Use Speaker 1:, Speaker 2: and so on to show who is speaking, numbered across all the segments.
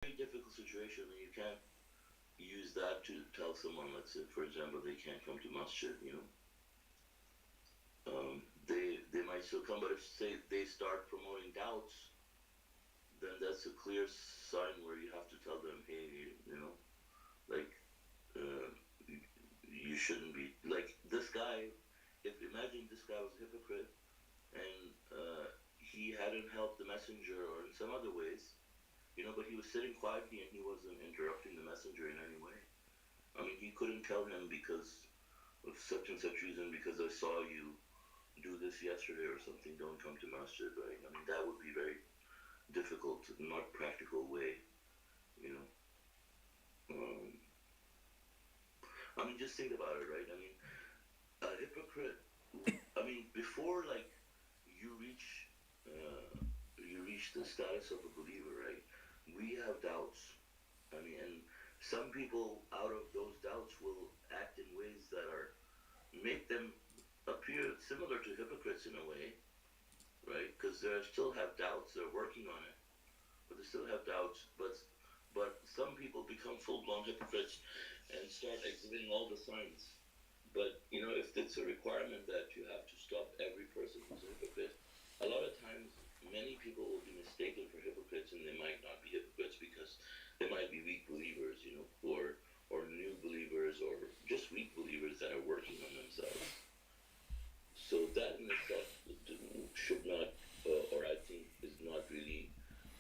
Speaker 1: very difficult situation, and you can't use that to tell someone, let's say, for example, they can't come to masjid, they might still come, but if say they start promoting doubts, then that's a clear sign where you have to tell them, hey, like uh, you shouldn't be like this guy. If imagine this guy was a hypocrite and he hadn't helped the messenger or in some other ways, but he was sitting quietly and he wasn't interrupting the messenger in any way. I mean, he couldn't tell him because of such and such reason, because I saw you do this yesterday or something, don't come to masjid, right? I mean, that would be very difficult, not practical way, you know. Um, I mean, just think about it, right? I mean, a hypocrite. I mean, before like you reach the status of a believer, right? We have doubts. I mean, and some people out of those doubts will act in ways that are make them appear similar to hypocrites in a way, right? Because they still have doubts. They're working on it, but they still have doubts. But some people become full-blown hypocrites and start exhibiting all the signs. But if it's a requirement that you have to stop every person who's a hypocrite, a lot of times many people will be mistaken for hypocrites, and they might not be hypocrites because they might be weak believers, or new believers, or just weak believers that are working on themselves. So that in itself should not, or I think is not really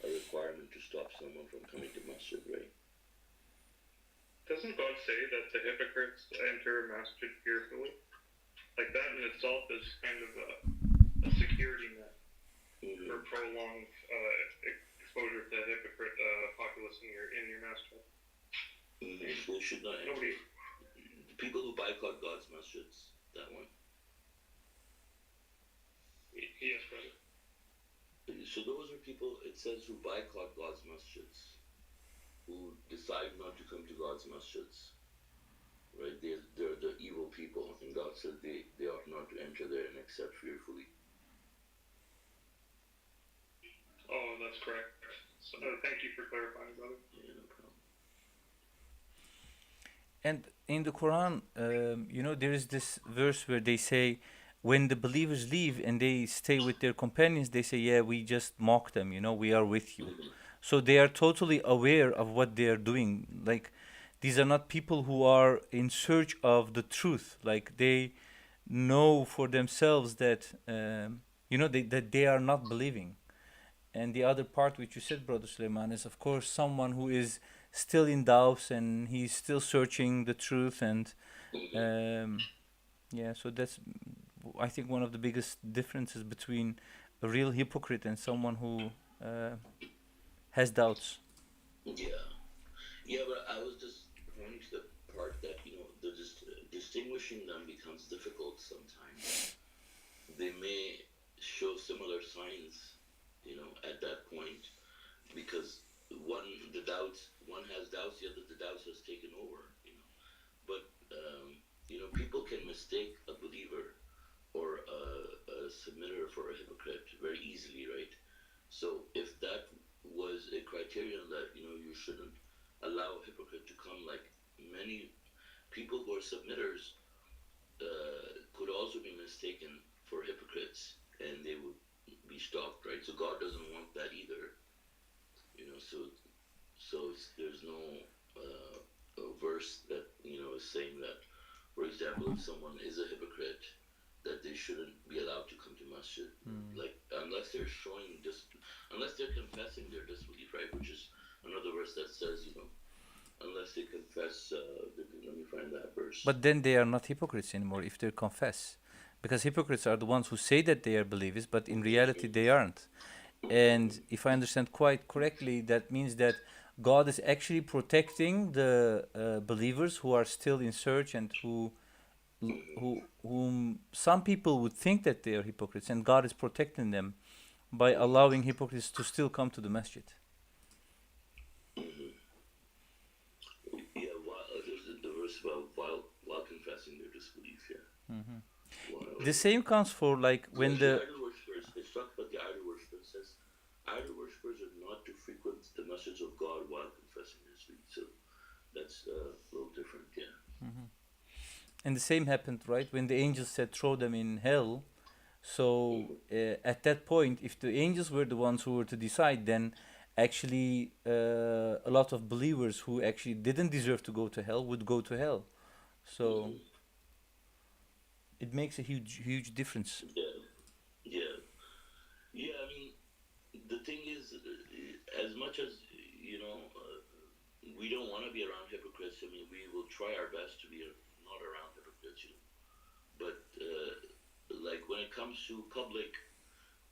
Speaker 1: a requirement to stop someone from coming to masjid, right?
Speaker 2: Doesn't God say that the hypocrites enter masjid fearfully? Like that in itself is kind of a security net for prolonged exposure to hypocrite populace in your masjid.
Speaker 1: They should not enter. People who boycott God's masjids, that one.
Speaker 2: Yes, brother.
Speaker 1: So those are people, it says, who boycott God's masjids, who decide not to come to God's masjids, right? They're the evil people, and God said they ought not to enter there and accept fearfully.
Speaker 2: Oh, that's correct. So, thank you for clarifying, brother.
Speaker 1: Yeah, no problem.
Speaker 3: And in the Quran, there is this verse where they say, when the believers leave and they stay with their companions, they say, yeah, we just mock them, we are with you. So they are totally aware of what they are doing. Like, these are not people who are in search of the truth. Like, they know for themselves that, that they are not believing. And the other part which you said, Brother Suleiman, is of course someone who is still in doubts and he's still searching the truth. And so that's, I think, one of the biggest differences between a real hypocrite and someone who has doubts.
Speaker 1: Yeah, but I was just pointing to the part that distinguishing them becomes difficult sometimes. They may show similar signs, at that point, because one has doubts, the other the doubts has taken over, But people can mistake a believer or a submitter for a hypocrite very easily, right? So if that was a criterion that you shouldn't allow a hypocrite to come, like many people who are submitters could also be mistaken for hypocrites, and they would be stopped, right? So God doesn't want that either, so there's no verse that is saying that, for example, if someone is a hypocrite, that they shouldn't be allowed to come to masjid, like unless they're confessing their disbelief, right? Which is another verse that says, unless they confess. Let me find that verse.
Speaker 3: But then they are not hypocrites anymore if they confess, because hypocrites are the ones who say that they are believers, but in reality they aren't. And if I understand quite correctly, that means that God is actually protecting the believers who are still in search and whom some people would think that they are hypocrites, and God is protecting them by allowing hypocrites to still come to the masjid.
Speaker 1: Yeah, there's the verse about while confessing their disbelief. Yeah.
Speaker 3: The same comes for like when the
Speaker 1: idol worshippers. It's talked about the idol worshippers. It says idol worshippers are not to frequent the message of God while
Speaker 3: And the same happened, right? When the angels said, throw them in hell. So at that point, if the angels were the ones who were to decide, then actually a lot of believers who actually didn't deserve to go to hell would go to hell. So
Speaker 1: Mm-hmm.
Speaker 3: it makes a huge difference.
Speaker 1: Yeah, yeah, yeah. I mean, the thing is, as much as you know, we don't want to be around hypocrites. I mean, we will try our best to be not around hypocrites, you know. But like when it comes to public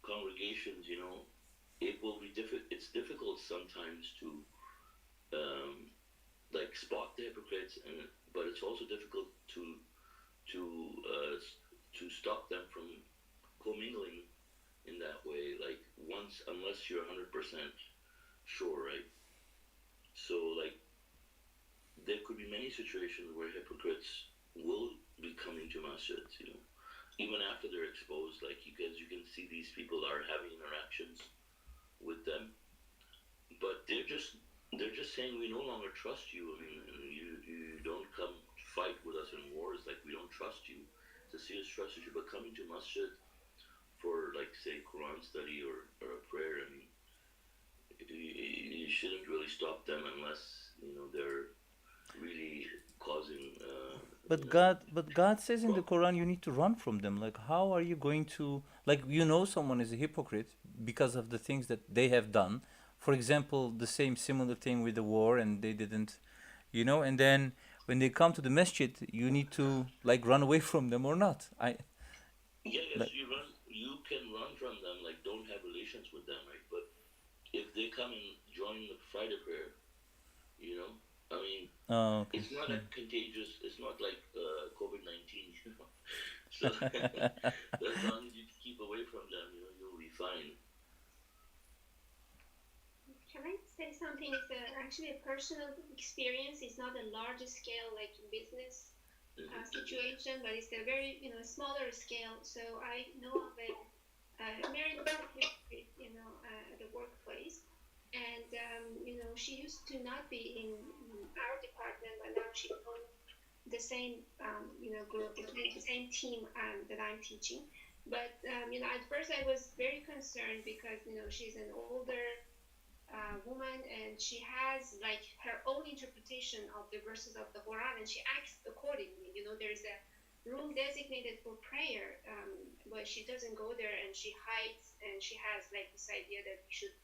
Speaker 1: congregations, you know, it will be It's difficult sometimes to um, like spot the hypocrites, and but it's also difficult to uh, to stop them from commingling in that way. Like once, unless you're 100% sure, right? So like there could be many situations where hypocrites will be coming to masjids, you know, even after they're exposed. Like you can see these people are having interactions with them, but they're just saying we no longer trust you. I mean, you don't come fight with us in wars. Like we don't trust you. To see us trust you, but coming to masjid for like say Quran study or a prayer. I mean, you shouldn't really stop them unless you know they're really causing
Speaker 3: But God says in the
Speaker 1: problem.
Speaker 3: Quran you need to run from them. Like how are you going to, like, you know, someone is a hypocrite because of the things that they have done. For example, the same similar thing with the war and they didn't, you know, and then when they come to the masjid, you need to like run away from them or not. I
Speaker 1: Yeah, yes,
Speaker 3: like
Speaker 1: you can run from them, like don't have relations with them, right? But if they come and join the Friday prayer, you know, I mean,
Speaker 3: oh, okay.
Speaker 1: it's not a contagious. It's not like COVID-19, you know. So as long as you keep away from them, you know, you'll be fine.
Speaker 4: Can I say something? It's actually a personal experience. It's not a large scale like business
Speaker 1: Mm-hmm.
Speaker 4: situation, but it's a very smaller scale. So I know of a married couple, at the workplace, and she used to not be in our department, but now she joined the same group, the same team that I'm teaching. But at first I was very concerned because she's an older woman, and she has like her own interpretation of the verses of the Quran, and she acts accordingly. There's a room designated for prayer, but she doesn't go there, and she hides, and she has like this idea that we should,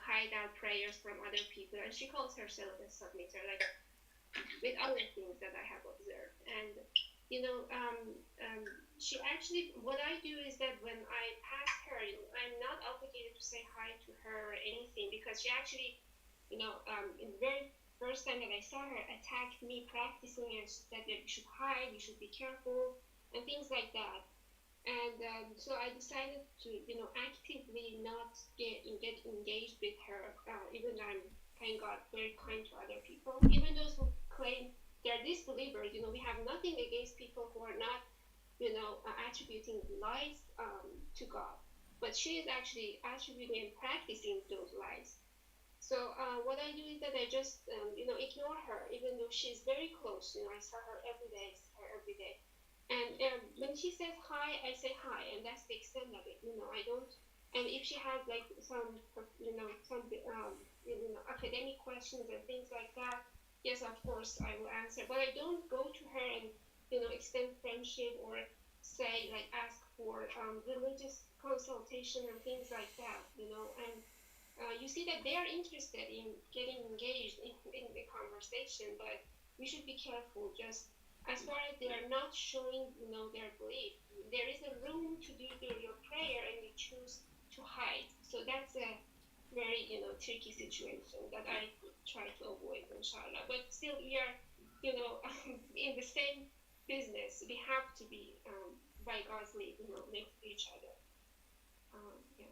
Speaker 4: hide our prayers from other people, and she calls herself a submitter, like with other things that I have observed. And you know, um, um, she actually, what I do is that when I pass her, I'm not obligated to say hi to her or anything, because she actually, in the very first time that I saw her, attacked me practicing, and she said that you should hide, you should be careful, and things like that. And so I decided to, actively not get engaged with her, even though I'm, thank God, very kind to other people. Even those who claim they're disbelievers, we have nothing against people who are not, attributing lies to God. But she is actually attributing and practicing those lies. So what I do is that I just, ignore her, even though she's very close. I saw her every day, see her every day. And when she says hi, I say hi, and that's the extent of it. I don't. And if she has like some academic questions and things like that, yes, of course I will answer. But I don't go to her and extend friendship, or say like ask for religious consultation and things like that. And you see that they are interested in getting engaged in the conversation, but we should be careful. Just as far as they are not showing, their belief, there is a room to do your prayer, and you choose to hide. So that's a very, tricky situation that I try to avoid, inshallah. But still, we are, in the same business. We have to be, by God's lead, next to each other. Yeah.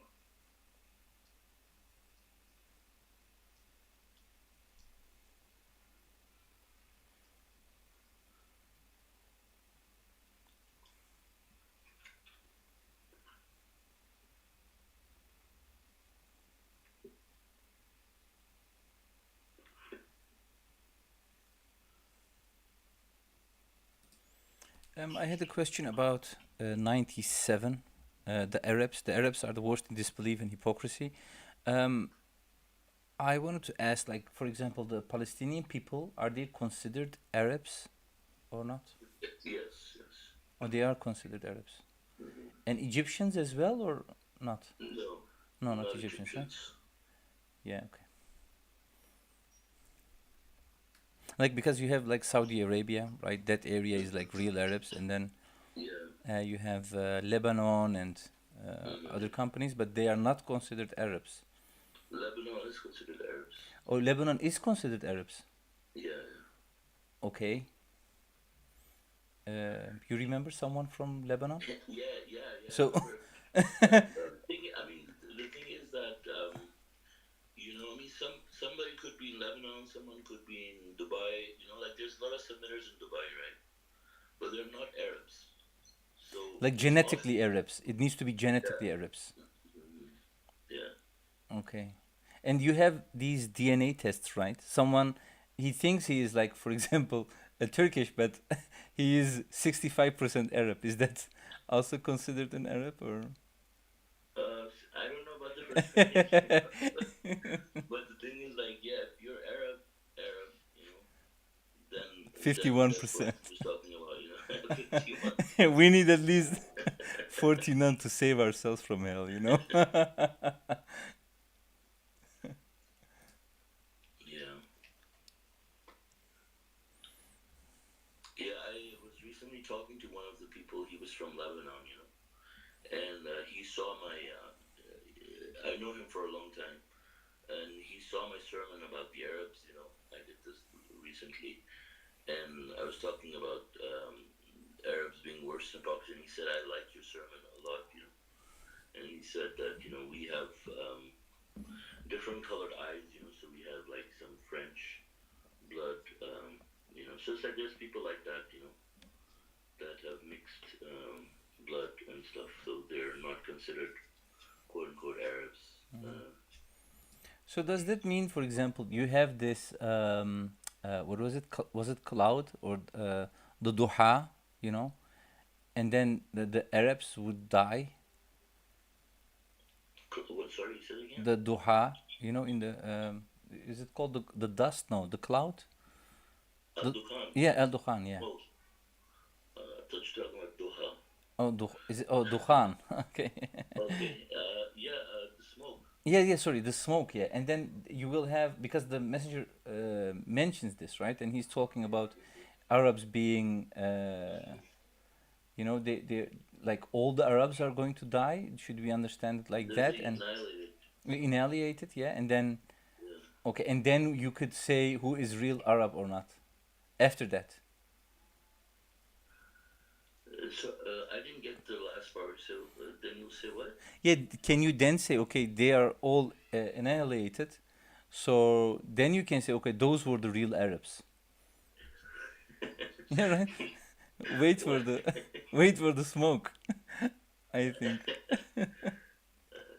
Speaker 3: I had a question about 97. The Arabs. The Arabs are the worst in disbelief and hypocrisy. Um, I wanted to ask, like, for example, the Palestinian people, are they considered Arabs or not?
Speaker 1: Yes, yes.
Speaker 3: Or they are considered Arabs?
Speaker 1: Hmm.
Speaker 3: And Egyptians as well, or not?
Speaker 1: No,
Speaker 3: No, not
Speaker 1: not
Speaker 3: Egyptians, right?
Speaker 1: Egyptians.
Speaker 3: Yeah, okay. Like, because you have like Saudi Arabia, right? That area is like real Arabs, and then
Speaker 1: Yeah.
Speaker 3: you have Lebanon and
Speaker 1: Hmm.
Speaker 3: other companies, but they are not considered Arabs.
Speaker 1: Lebanon is considered Arabs.
Speaker 3: Oh, Lebanon is considered Arabs.
Speaker 1: Yeah.
Speaker 3: Okay. You remember someone from Lebanon?
Speaker 1: Yeah. I
Speaker 3: So,
Speaker 1: remember. The thing is that somebody could be in Lebanon, someone could be in Dubai. Like there's a lot of submitters in Dubai, right? But they're not Arabs. So
Speaker 3: like
Speaker 1: it's often,
Speaker 3: genetically Arabs. It needs to be
Speaker 1: yeah,
Speaker 3: genetically Arabs.
Speaker 1: mhm, yeah.
Speaker 3: Okay. And you have these DNA tests, right? Someone, he thinks he is like, for example, a Turkish, but he is 65% Arab. Is that also considered an Arab or?
Speaker 1: I don't know about the percentage, but the thing is, like, yeah, if you're Arab, then that's what
Speaker 3: 51%.
Speaker 1: he was talking about, 51.
Speaker 3: We need at least 49 to save ourselves from hell, you know?
Speaker 1: Yeah, yeah. I was recently talking to one of the people. He was from Lebanon, and he saw my. I know him for a long time, and he saw my sermon about the Arabs. I did this recently, and I was talking about Arabs being worse than Pakistan. He said, "I like your sermon a lot," and he said that we have different colored eyes, so we have like some French blood, so it's like there's people like that, that have mixed blood and stuff, so they're not considered quote unquote Arabs.
Speaker 3: So does that mean, for example, you have this, what was it? Was it cloud or the duha, you know? And then the Arabs would die.
Speaker 1: What? Sorry, say it again.
Speaker 3: The duha, in the, is it called the dust? No, the cloud? The,
Speaker 1: Dukhan.
Speaker 3: yeah, El Dukhan, yeah.
Speaker 1: Oh, I thought you were talking about Doha.
Speaker 3: Oh, is it? Oh, Dukhan. Okay.
Speaker 1: Okay. Yeah. The smoke.
Speaker 3: Yeah, sorry, the smoke, yeah. And then you will have, because the messenger mentions this, right? And he's talking about Arabs being, they like all the Arabs are going to die. Should we understand it like
Speaker 1: They'll
Speaker 3: that?
Speaker 1: be
Speaker 3: And
Speaker 1: annihilated.
Speaker 3: annihilated, yeah. And then,
Speaker 1: Yeah.
Speaker 3: okay, and then you could say who is real Arab or not after that.
Speaker 1: So I didn't get the last part. So then you'll say what?
Speaker 3: Yeah, can you then say, okay, they are all annihilated? So then you can say, okay, those were the real Arabs. Yeah, right. Wait for
Speaker 1: What?
Speaker 3: the wait for the smoke. I think.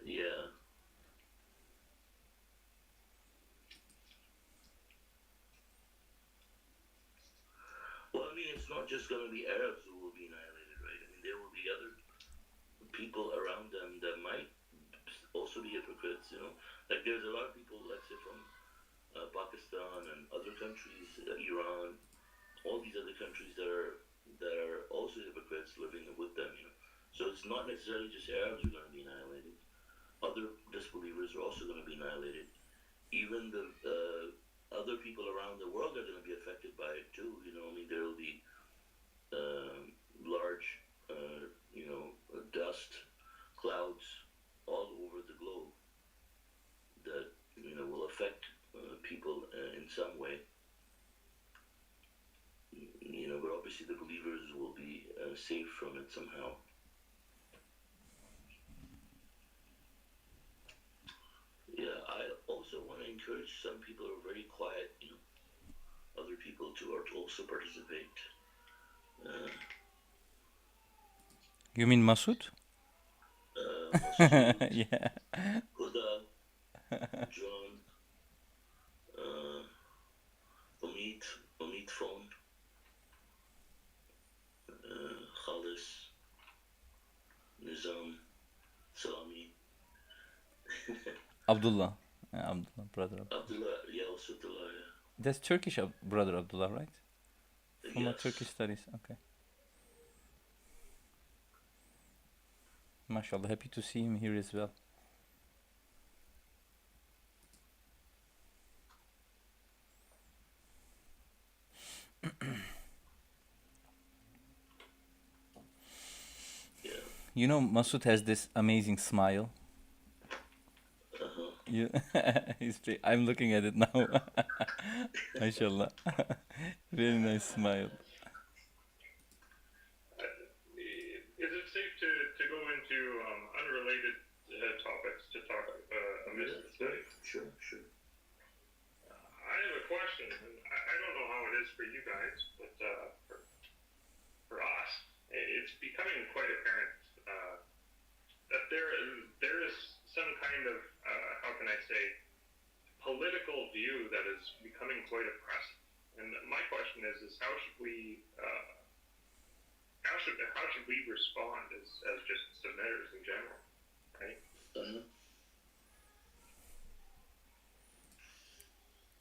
Speaker 1: Yeah. Well, it's not just going to be Arabs who will be annihilated, right? There will be other people around them that might also be hypocrites. Like there's a lot of people, let's say from Pakistan and other countries, Iran, all these other countries that are also hypocrites living with them. So it's not necessarily just Arabs who are going to be annihilated. Other disbelievers are also going to be annihilated. Even the other people around the world are going to be affected by it too. There will be large, dust clouds all over the globe that will affect people in some way. But obviously the believers will be safe from it somehow. Yeah, I also want to encourage some people who are very quiet, other people to also participate. Uh,
Speaker 3: You mean Masud?
Speaker 1: Masood,
Speaker 3: Yeah.
Speaker 1: Huda, John, uh, Omid Phone,
Speaker 3: Abdullah. Abdullah, brother Abdullah.
Speaker 1: Abdullah, yeah, also Abdullah, yeah.
Speaker 3: That's Turkish brother Abdullah, right? From a Turkish
Speaker 1: Yes.
Speaker 3: studies. Okay. MashaAllah. Happy to see him here as well.
Speaker 1: Yeah.
Speaker 3: You know, Masud has this amazing smile.
Speaker 1: Uh-huh.
Speaker 3: You, I'm looking at it now. MashaAllah. Very nice smile.
Speaker 2: Is it safe to go into unrelated topics to talk amidst
Speaker 1: Yeah,
Speaker 2: the study?
Speaker 1: sure, sure.
Speaker 2: I have a question, and I don't know how it is for you guys, but for us, it's becoming quite apparent that there is some kind of how can I say political view that is becoming quite oppressive. And my question is how should we how should we respond as just submitters in general, right?
Speaker 1: Uh-huh.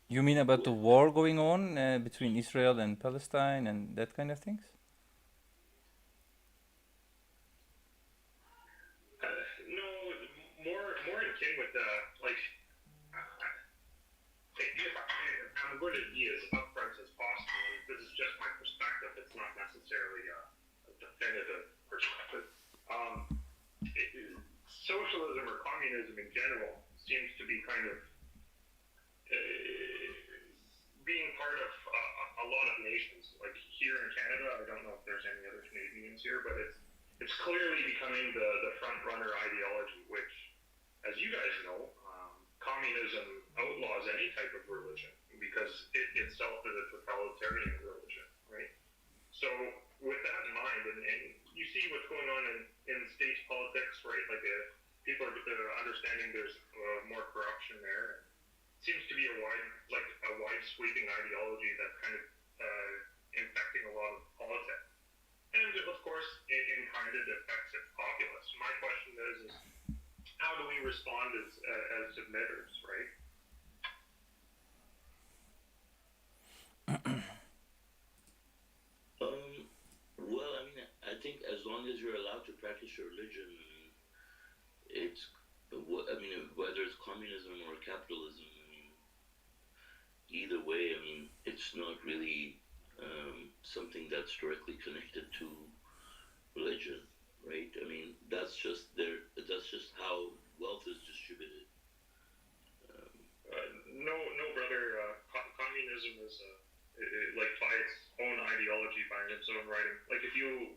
Speaker 3: You mean about the war going on between Israel and Palestine and that kind of things?
Speaker 2: No, more in kin with like if I'm going to be as upfront as possible. This is just my perspective. It's not necessarily a definitive perspective. Socialism or communism in general seems to be kind of being part of a lot of nations. Like here in Canada, I don't know if there's any other Canadians here, but it's clearly becoming the front runner ideology, which, as you guys know, communism outlaws any type of religion because it itself is a totalitarian religion, right? So with that in mind, and you see what's going on in states politics, right? Like people are understanding there's more corruption there. It seems to be a wide sweeping ideology that's kind of infecting a lot of politics. And of course, in kind it affects its populace. My question is how do we respond as submitters, right?
Speaker 1: Well, I mean, I think as long as you're allowed to practice your religion, it's, I mean, whether it's communism or capitalism, I mean, either way, I mean, it's not really something that's directly connected to religion, right? I mean, that's just how wealth is distributed.
Speaker 2: No, brother. Communism is like by its own ideology, by its own writing. Like if you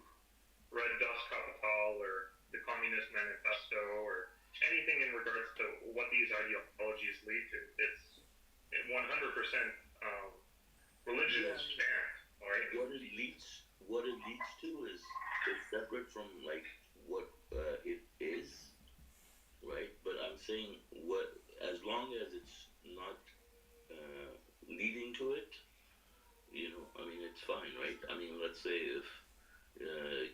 Speaker 2: read Das Kapital or the Communist Manifesto or anything in regards to what these ideologies lead to, it's 100% religion is banned, right?
Speaker 1: What it leads to is separate from like what it is, right? But I'm saying as long as it's not leading to it, I mean, it's fine, right? I mean, let's say if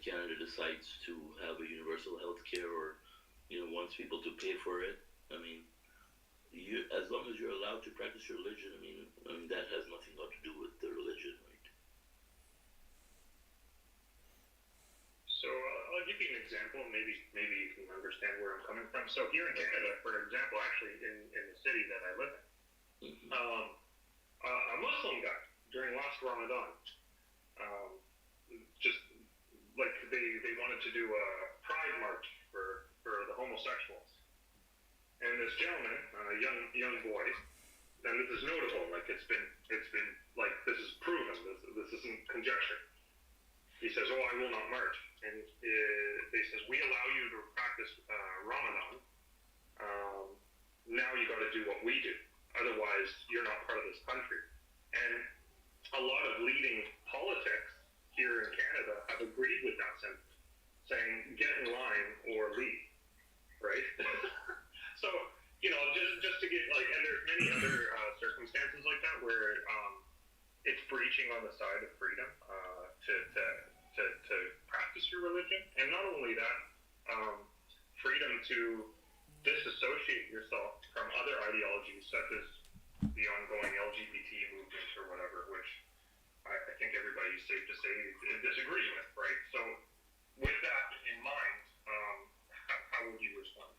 Speaker 1: Canada decides to have a universal health care or, wants people to pay for it, I mean, as long as you're allowed to practice your religion, I mean that has nothing to do with the religion, right?
Speaker 2: So I'll give you an example. Maybe you can understand where I'm coming from. So here in Canada, for example, actually in the city that I live in, a Muslim guy during last Ramadan, just like they wanted to do a pride march for the homosexuals, and this gentleman, a young boy, and this is notable. Like it's been like this is proven. This isn't conjecture. He says, "Oh, I will not march." And they says, "We allow you to practice Ramadan. Now you got to do what we do. Otherwise, you're not part of this country." And a lot of leading politics here in Canada have agreed with that sentiment, saying, "Get in line or leave." Right? So just to get and there's many other circumstances like that where it's breaching on the side of freedom to practice your religion, and not only that, freedom to disassociate yourself from other ideologies, such as the ongoing LGBT movement or whatever, which I think everybody's safe to say disagrees with, right? So, with that in mind, how would you respond?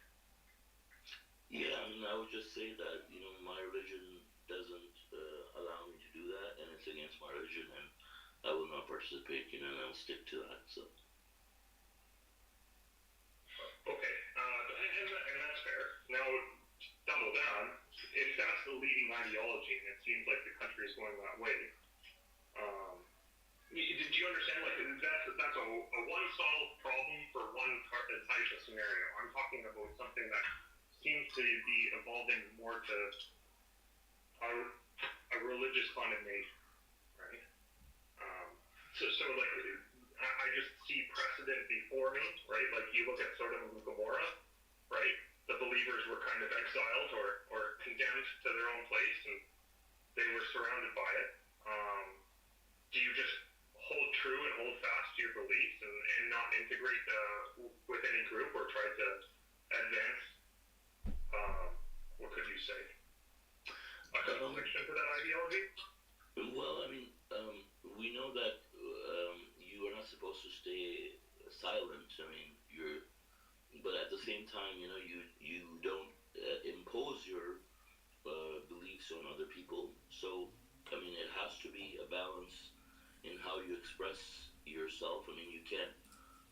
Speaker 1: Yeah, I mean, I would just say that, you know, my religion doesn't allow me to do that, and it's against my religion, and I will not participate, you know, and I'll stick to that, so.
Speaker 2: Okay, and that's fair. Now, double down, if that's the leading ideology, and it seems like the country is going that way, do you understand? Like, that's a one-solved problem for one type of scenario. I'm talking about something that seems to be evolving more to a religious condemnation, right? So like, I just see precedent before me, right? Like, you look at Sodom and Gomorrah, right? The believers were kind of exiled or condemned to their own place, and they were surrounded by it. Do you just hold true and hold fast to your beliefs and not integrate with any group or try to advance, what could you say, a conviction to that ideology?
Speaker 1: Well, I mean, we know that you are not supposed to stay silent. I mean, but at the same time, you know, you don't impose your beliefs on other people. So, I mean, it has to be a balance in how you express yourself. I mean, you can't,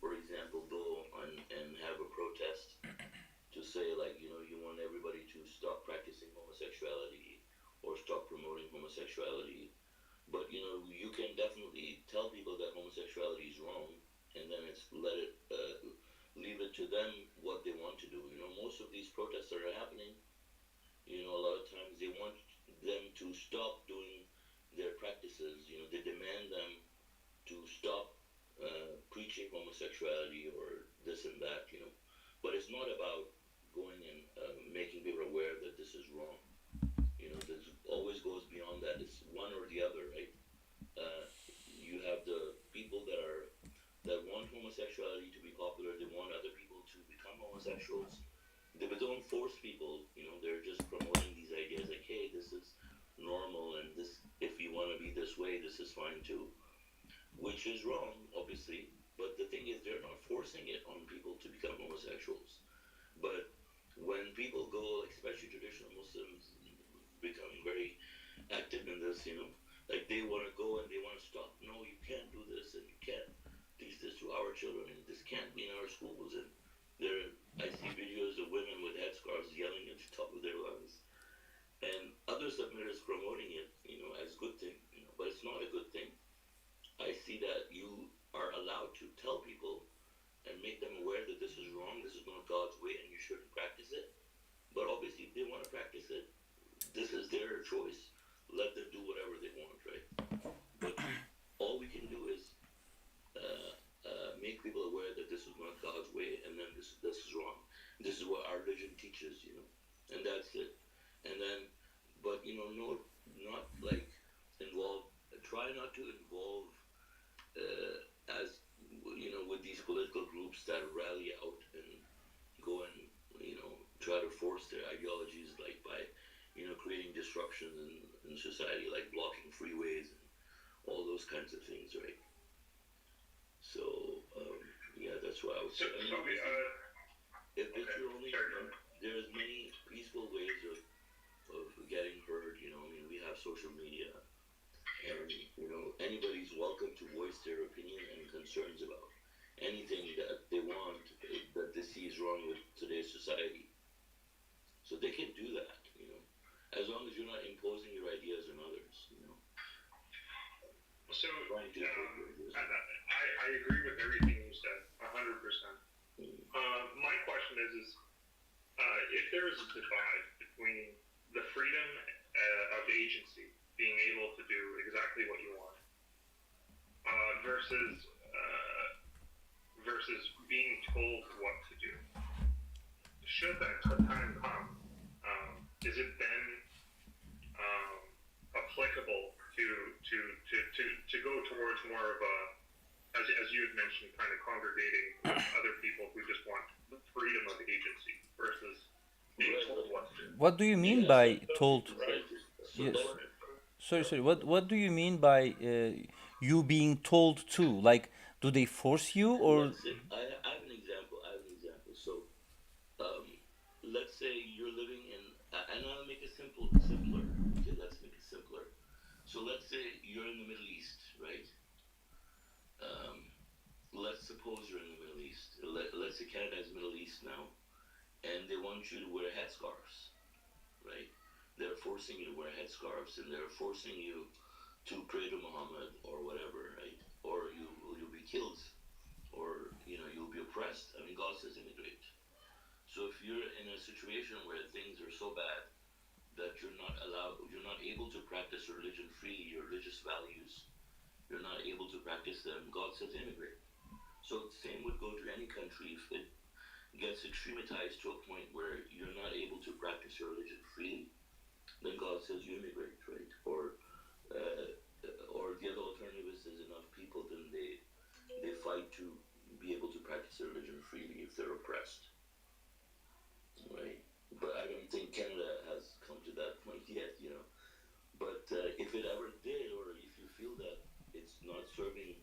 Speaker 1: for example, go and have a protest to say, like, you know, you want everybody to stop practicing homosexuality or stop promoting homosexuality. But, you know, you can definitely tell people that homosexuality is wrong, and then leave it to them what they want to do. You know, most of these protests that are happening, you know, a lot of times they want them to stop doing their practices. You know, they demand them to stop preaching homosexuality or this and that, you know. But it's not about going and making people aware that this is wrong. You know, this always goes beyond that. It's one or the other, right? You have the people that want homosexuality to be popular. They want other people to become homosexuals. They don't force people. You know, they're just promoting these ideas like, hey, this is normal, and this, if you want to be this way, this is fine too. Which is wrong, obviously. But the thing is, they're not forcing it on people to become homosexuals. But when people go, like, especially traditional Muslims, becoming very active in this, you know, like they want to go and they want to stop. No, you can't do this, and you can't teach this to our children, and this can't be in our schools. And I see videos of women with headscarves yelling at the top of their lungs, and other submitters promoting it, you know, as good thing, you know, but it's not a good thing. I see that you are allowed to tell people and make them aware that this is wrong, this is not God's way, and you shouldn't practice it. But obviously, if they want to practice it, this is their choice. Let them do whatever they want, right? But all we can do is make people aware that this is not God's way, and then this is wrong. This is what our religion teaches, you know, and that's it. And then, but you know, not like try not to involve as you know, with these political groups that rally out and go and, you know, try to force their ideologies, like by, you know, creating disruption in society, like blocking freeways and all those kinds of things, right? So yeah, that's what I would say. If you're only, there's many peaceful ways of getting heard. You know, I mean, we have social media, and you know, anybody's welcome to voice their opinion and concerns about anything that they want, that they see is wrong with today's society. So they can do that, you know, as long as you're not imposing your ideas on others, you know.
Speaker 2: So I agree with everything you said, 100%. My question is if there is a divide between the freedom of agency, being able to do exactly what you want, versus being told what to do, should that time come, is it then applicable to go towards more of a, as you had mentioned, kind of congregating with other people who just want the freedom of agency versus being
Speaker 1: Right,
Speaker 2: told
Speaker 1: right.
Speaker 2: what to do.
Speaker 3: What do you mean
Speaker 1: Yeah, so
Speaker 3: by told?
Speaker 1: exactly. So
Speaker 3: Yes.
Speaker 1: that
Speaker 3: Sorry. What do you mean by you being told to? Like, do they force you or?
Speaker 1: let's say I have an example. I have an example. So um, let's say you're living in, and I'll make it simpler. Okay, let's make it simpler. So let's say you're in the Middle East, right? Um, let's suppose you're in the Middle East. Let's say Canada is Middle East now, and they want you to wear headscarves, right? They're forcing you to wear headscarves, and they're forcing you to pray to Muhammad or whatever, right? Or you'll be killed, or you'll be oppressed. I mean, God says immigrate. So if you're in a situation where things are so bad that you're not able to practice your religion freely, your religious values, you're not able to practice them, God says immigrate. So the same would go to any country if it gets extrematized to a point where you're not able to practice your religion freely, then God says you immigrate, right? Uh, or the other alternative is there's enough people, then they fight to be able to practice their religion freely if they're oppressed, right? But I don't think Canada has come to that point yet. But if it ever did, or if you feel that it's not serving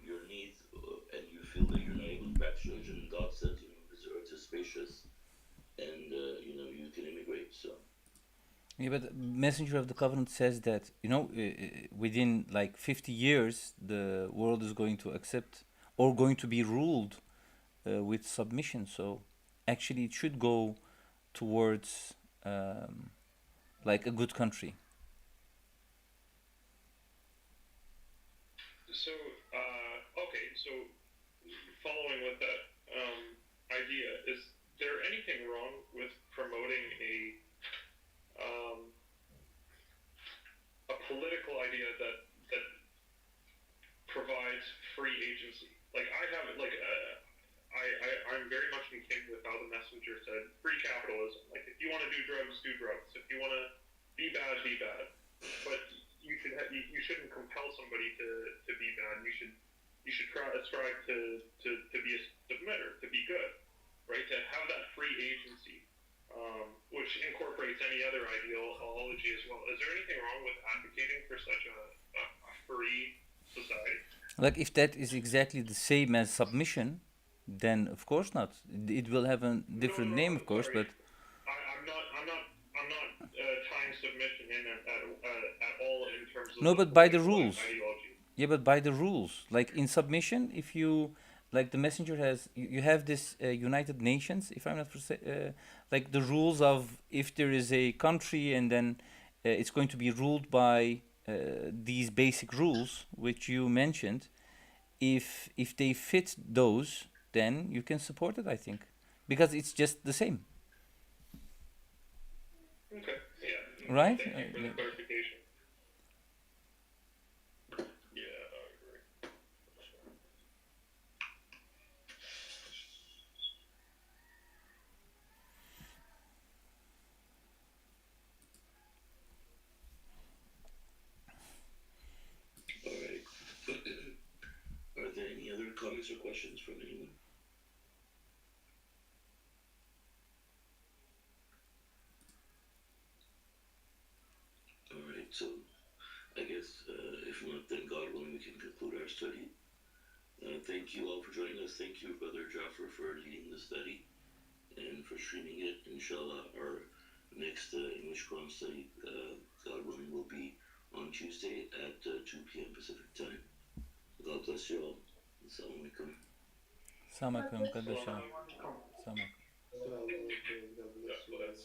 Speaker 1: your needs, and you feel that you're not able to practice religion, God says, this earth is spacious, and you can immigrate. So
Speaker 3: Yeah, but Messenger of the Covenant says that within like 50 years the world is going to accept or going to be ruled with submission. So actually, it should go towards like a good country.
Speaker 2: So, okay, so following with that idea, is there anything wrong with promoting um, a political idea that provides free agency? Like I have, like I'm very much in kin with how the messenger said, free capitalism. Like if you want to do drugs, do drugs. If you want to be bad, be bad. But you shouldn't compel somebody to be bad. You should strive to be a submitter, to be good, right? To have that free agency, which incorporates any other ideology as well. Is there anything wrong with advocating for such a free society?
Speaker 3: Like if that is exactly the same as submission, then of course not. It will have a
Speaker 2: No,
Speaker 3: different
Speaker 2: no,
Speaker 3: name, of course,
Speaker 2: sorry.
Speaker 3: but
Speaker 2: I'm not tying submission in at all in terms of
Speaker 3: no,
Speaker 2: the
Speaker 3: but by the
Speaker 2: political
Speaker 3: rules.
Speaker 2: ideology.
Speaker 3: Yeah, but by the rules. Like in submission, if you like the messenger has, you have this United Nations. If I'm not like the rules of if there is a country and then it's going to be ruled by these basic rules which you mentioned. If they fit those, then you can support it. I think because it's just the same,
Speaker 2: Okay. Yeah. No,
Speaker 3: right?
Speaker 2: thank you for the clarification. Yeah, I agree.
Speaker 1: all right. Are there any other comments or questions from anyone? All right. So I guess if not, then God willing, we can conclude our study. Thank you all for joining us. Thank you, Brother Jaffer, for leading the study and for streaming it. Inshallah, our next English Quran study, God willing, will be on Tuesday at 2 p.m. Pacific time. God bless you all. Assalamu alaikum.
Speaker 3: Selamun aleyküm
Speaker 2: Assalamu
Speaker 3: kardeşim.
Speaker 2: alaikum.
Speaker 3: Selamun aleyküm.
Speaker 5: Assalamu alaikum. God bless
Speaker 2: God
Speaker 5: you.
Speaker 2: bless.